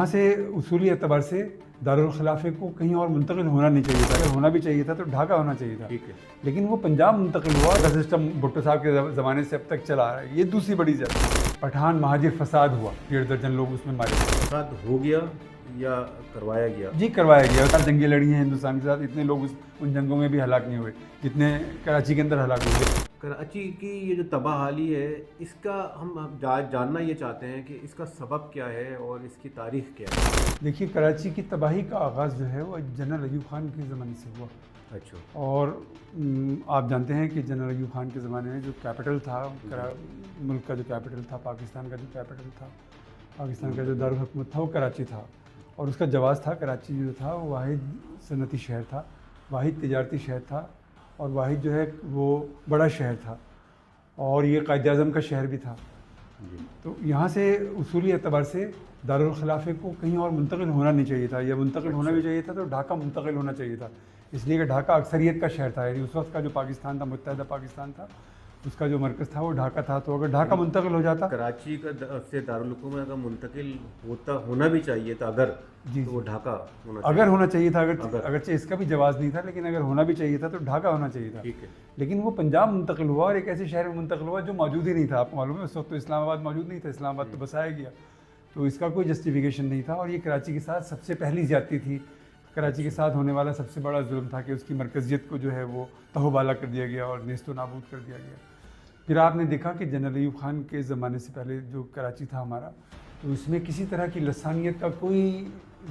यहाँ से उसूली एतबार से दारुल खिलाफे को कहीं और मुंतकिल होना नहीं चाहिए था। अगर होना भी चाहिए था तो ढाका होना चाहिए था, ठीक है। लेकिन वो पंजाब मुंतकिल हुआ। का सिस्टम भुट्टो साहब के ज़माने से अब तक चला आ रहा है। ये दूसरी बड़ी ज़्यादती। पठान महाजिर फसाद हुआ, 1.5 दर्जन लोग उसमें मारे गए। फसाद हो गया या करवाया गया? जी करवाया गया। 4 जंगें लड़ी हैं हिंदुस्तान के साथ, इतने लोग उन जंगों में भी हलाक नहीं हुए जितने कराची के अंदर हलाक हुए। कराची की ये जो तबाहाली है, इसका हम जानना ये चाहते हैं कि इसका सबब क्या है और इसकी तारीख़ क्या है। देखिए, कराची की तबाही का आगाज़ जो है वो जनरल अयूब खान के ज़माने से हुआ। अच्छा। और आप जानते हैं कि जनरल अयूब खान के ज़माने में जो कैपिटल था, मुल्क का जो कैपिटल था, पाकिस्तान का जो कैपिटल था, पाकिस्तान का जो दारुल हुकूमत था वो कराची था। और उसका जवाज़ था, कराची जो था वो वाहिद सनती शहर था, वाहिद तिजारती शहर था, और वाहिद जो है वो बड़ा शहर था, और ये कायद-ए-आज़म का शहर भी था। तो यहाँ से उसूली एतबार से दारुल खिलाफे को कहीं और मुंतकिल होना नहीं चाहिए था, या मुंतकिल होना भी चाहिए था तो ढाका मुंतकिल होना चाहिए था, इसलिए कि ढाका अक्सरियत का शहर था। यानी उस वक्त का जो पाकिस्तान था, मुत्तहिदा पाकिस्तान था, उसका जो मरकज़ था वो ढाका था। तो अगर ढाका मुंतकिल हो जाता, कराची का से दारुल हुकूमत का मुंतकिल होना भी चाहिए था अगर, जी तो वो ढाका होना अगर होना चाहिए था, अगरचे इसका भी जवाज़ नहीं था, लेकिन अगर होना भी चाहिए था तो ढाका होना चाहिए था। ठीक है। लेकिन वो पंजाब मुंतकिल हुआ और एक ऐसे शहर में मुंतकिल हुआ जो मौजूद ही नहीं था। आपको मालूम है उस वक्त तो इस्लामाबाद मौजूद नहीं था, इस्लामाबाद तो बसाया गया, तो इसका कोई जस्टिफिकेशन नहीं था। और ये कराची के साथ सबसे पहली ज़्यादती थी। कराची के साथ होने वाला सबसे बड़ा जुल्म था कि उसकी मरकज़ियत को जो है वो तहोबाला कर दिया गया और नेस्त व नाबूद कर दिया गया। फिर आपने देखा कि जनरल अयूब खान के ज़माने से पहले जो कराची था हमारा, तो इसमें किसी तरह की लसानियत का कोई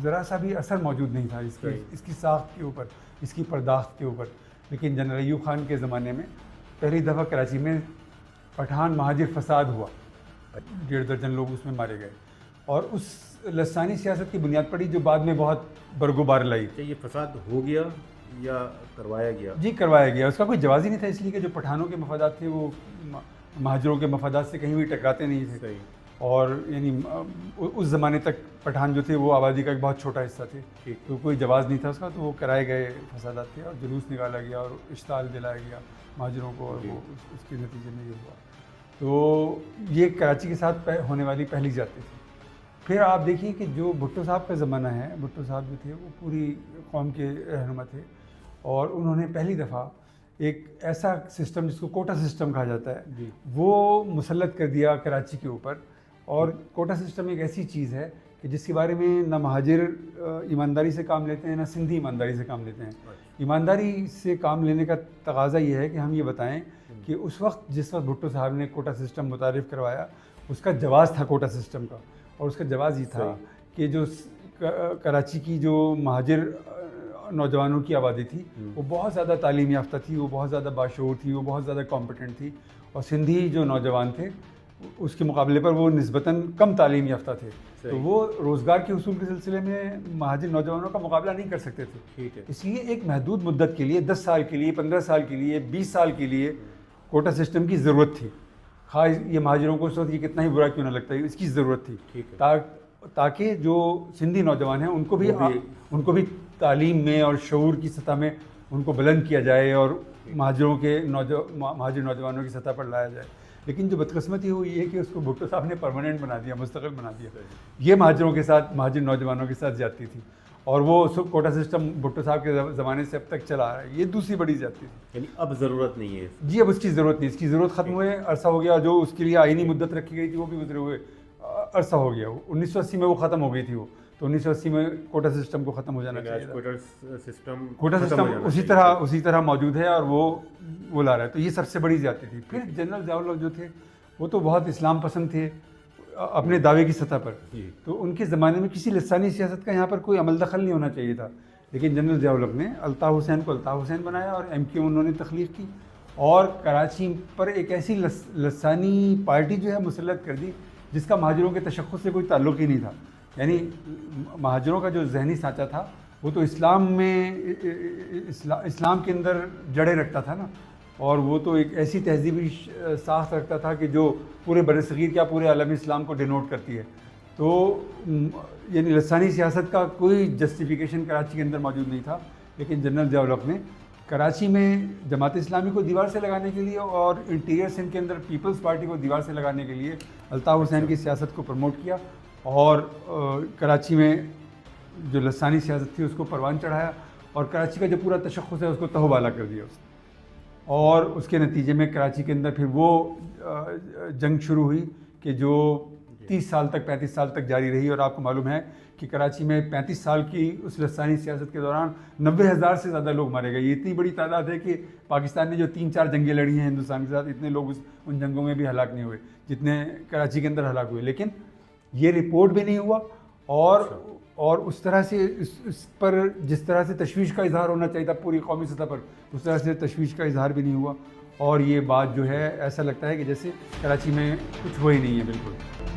ज़रा सा भी असर मौजूद नहीं था इसकी साख्त के ऊपर, इसकी पर्दाख्त के ऊपर। लेकिन जनरल अयूब खान के ज़माने में पहली दफ़ा कराची में पठान महाजिर फसाद हुआ, 1.5 दर्जन लोग उसमें मारे गए, और उस लसानी सियासत की बुनियाद पड़ी जो बाद में बहुत बरगुबार लाई। ये फसाद हो गया या करवाया गया? जी करवाया गया। उसका कोई जवाज़ ही नहीं था, इसलिए कि जो पठानों के मफादात थे वो महाजरों के मफादात से कहीं भी टकराते नहीं थे। सही। और यानी उस ज़माने तक पठान जो थे वो आबादी का एक बहुत छोटा हिस्सा थे, तो कोई जवाज़ नहीं था उसका, तो वो कराए गए फसादात थे और जुलूस निकाला गया और इश्ताल दिलाया गया महाजरों को, और वो उसके नतीजे में ये हुआ। तो ये कराची के साथ होने वाली पहली ज़्यादती थी। फिर आप देखिए कि जो भुट्टो साहब का ज़माना है, भुट्टो साहब जो थे वो पूरी कौम के रहनुमा थे, और उन्होंने पहली दफ़ा एक ऐसा सिस्टम जिसको कोटा सिस्टम कहा जाता है वो मुसल्लत कर दिया कराची के ऊपर। और कोटा सिस्टम एक ऐसी चीज़ है कि जिसके बारे में ना महाजिर ईमानदारी से काम लेते हैं, ना सिंधी ईमानदारी से काम लेते हैं। ईमानदारी से काम लेने का तकाज़ा ये है कि हम ये बताएं कि उस वक्त जिस वक्त भुट्टो साहब ने कोटा सिस्टम मुतारिफ़ करवाया, उसका जवाज़ था कोटा सिस्टम का, और उसका जवाज़ ये था कि जो कराची की जो महाजिर नौजवानों की आबादी थी वो बहुत ज़्यादा तालीम याफ्ता थी, वो बहुत ज़्यादा बाशऊर थी, वो बहुत ज़्यादा कॉम्पिटेंट थी, और सिंधी जो नौजवान थे उसके मुकाबले पर वो निस्बतन कम तालीम याफ्ता थे, तो वो रोज़गार के हुसूल के सिलसिले में महाजिर नौजवानों का मुकाबला नहीं कर सकते थे। ठीक है। इसलिए एक महदूद मुद्दत के लिए 10 साल के लिए, 15 साल के लिए, 20 साल के लिए कोटा सिस्टम की ज़रूरत थी। खास ये महाजिरों को उस वक्त ये कितना ही बुरा क्यों ना लगता है, इसकी ज़रूरत थी। ठीक है। ताकि जो सिंधी नौजवान हैं उनको भी तालीम में और शऊर की सतह में उनको बुलंद किया जाए और महाजिर नौजवानों की सतह पर लाया जाए। लेकिन जो बदकिस्मती हुई है कि उसको भुट्टो साहब ने परमानेंट बना दिया, मुस्तकिल बना दिया। ये महाजिरों के साथ, महाजिर नौजवानों के साथ ज़्यादती थी, और वो कोटा सिस्टम भुट्टो साहब के ज़माने से अब तक चला आ रहा है। ये दूसरी बड़ी ज़्यादती थी। यानी अब ज़रूरत नहीं है जी, अब उसकी ज़रूरत नहीं, इसकी ज़रूरत ख़त्म हुए अरसा हो गया। जो उसके लिए आइनी मुद्दत रखी गई थी वो भी गुजरे हुए अरसा हो गया। 1980 में वो ख़त्म हो गई थी वो, तो 1980 में कोटा सिस्टम को ख़त्म हो जाना चाहिए। कोटा सिस्टम उसी तरह मौजूद है और वो ला रहा है। तो ये सबसे बड़ी ज़्यादती थी। फिर जनरल ज़ियाउल जो थे वो तो बहुत इस्लाम पसंद थे अपने दावे की सतह पर, तो उनके ज़माने में किसी लसानी सियासत का यहाँ पर कोई अमल दखल नहीं होना चाहिए था। लेकिन जनरल ज़ियाउल ने अल्ताफ़ हुसैन को अल्ताफ़ हुसैन बनाया और MQ उन्होंने तख्लीक़ की, और कराची पर एक ऐसी लसानी पार्टी जो है मुसल्लत कर दी जिसका महाजिरों के तशख़्ख़ुस से कोई ताल्लुक़ ही नहीं था। यानी महाजिरों का जो जहनी सांचा था वो तो इस्लाम के अंदर जड़ें रखता था ना, और वो तो एक ऐसी तहजीबी साख्त रखता था कि जो पूरे बरसग़ीर क्या पूरे आलम इस्लाम को डिनोट करती है। तो यानी लसानी सियासत का कोई जस्टिफिकेशन कराची के अंदर मौजूद नहीं था। लेकिन जनरल ज़ियाउल ने कराची में जमात इस्लामी को दीवार से लगाने के लिए और इंटीरियर सिंध के अंदर पीपल्स पार्टी को दीवार से लगाने के लिए अल्ताफ़ हुसैन की सियासत को प्रमोट किया, اور کراچی میں جو لسانی سیاست تھی اس کو پروان چڑھایا اور کراچی کا جو پورا تشخص ہے اس کو تہو بالا کر دیا اس نے. اور اس کے نتیجے میں کراچی کے اندر پھر وہ جنگ شروع ہوئی کہ جو 30 سال تک 35 سال تک جاری رہی. اور آپ کو معلوم ہے کہ کراچی میں 35 سال کی اس لسانی سیاست کے دوران 90,000 سے زیادہ لوگ مارے گئے. یہ اتنی بڑی تعداد ہے کہ پاکستان نے جو 3-4 جنگیں لڑی ہیں ہندوستان کے ساتھ, اتنے لوگ ان جنگوں میں بھی ہلاک نہیں ہوئے جتنے کراچی کے اندر ہلاک ہوئے. لیکن یہ رپورٹ بھی نہیں ہوا اور اس طرح سے اس پر جس طرح سے تشویش کا اظہار ہونا چاہیے تھا پوری قومی سطح پر, اس طرح سے تشویش کا اظہار بھی نہیں ہوا. اور یہ بات جو ہے ایسا لگتا ہے کہ جیسے کراچی میں کچھ ہوا ہی نہیں ہے بالکل.